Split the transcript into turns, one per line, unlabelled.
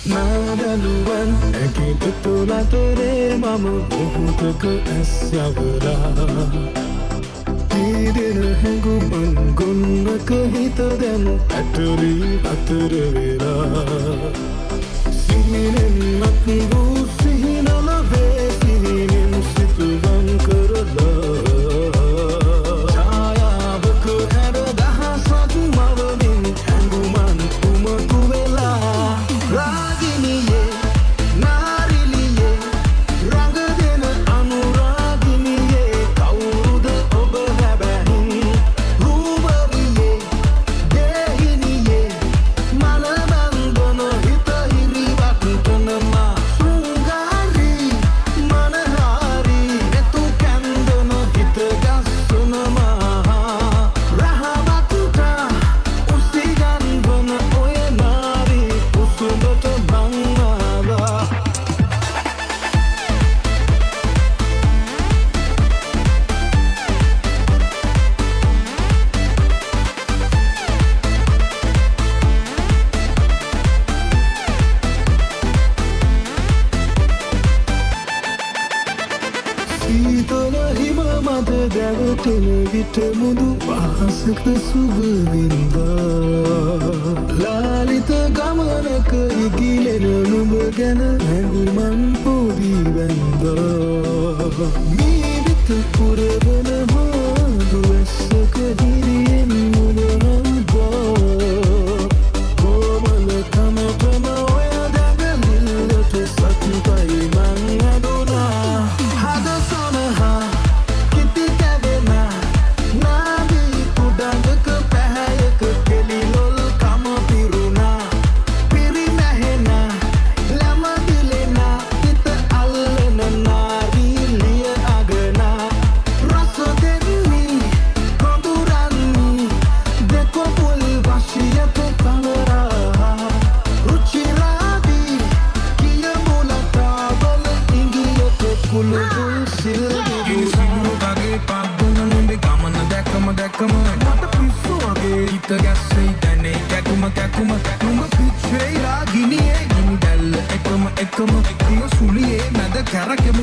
Nadaluan ඇගේ තුළ අතරේ මම මොහොතක ඇස් යවලා දීදෙන හැඟුමන් ගොන්නක හිත දැන් ඇටරී අතර වෙලා සිහිනෙන් මත් වූ සිහිනල වේ සිහිනෙන් සිතුවම් කරලා ඡායාවක හැර දහසක් මවමින් හැඟුමන් උමතු වෙලා රාගිනියේ නාරිලියේ රඟ දෙන අනුරාගිනියේ කවුරුද ඔබ හැබැයි රූපරියේ දෙහිනියේ මනබන්ධන හිත හිරිවත් කනමා සුංගාරී මනහාරී එතු කැන්දන හිත ගස්සනමා රහවතුට උසිගන්වන ඔය නාරී උසුඹට බංවාලා සීතල හිම මත දැවටෙන විට මුදු පහසක සුබවින්දා ලාලිත ගමනක ඉගිලෙන නුඹ ගැන හැඟුමන් පොදී වැන්දා මීවිත පුරවන මාදු ඇස්සක හිරියෙන් මුලහදා කොමල කමටම ඔය දැගමිල්ලට සතුටයි මං ඇදුනා හද සොනහා කිති කැවෙනා නාදී කුඩඟක පැහැයක කෙලිලොල් කම පිරුණා පිරිනැහෙනා ලැමදිලෙනා හිත අල්ලන නාරී ලිය අගනා රස දෙන්නී කොඳුරන්නී දෙකොපුල් වශියට පවරා රුචිරාදී කියමුලතාවල ඉංගියට කුළුගුල් සිල්දිවි සිරුරගේ පද්දන නුඹේ ගමන දැකම මට පිස්සු වගේ හිත ගැස්සෙයි දැනේ කැකුම නුඹ පිච්චෙයි රාගිනියේ ගිනි දැල්ල එකම පිය සුලියේ මැද කැරකෙමු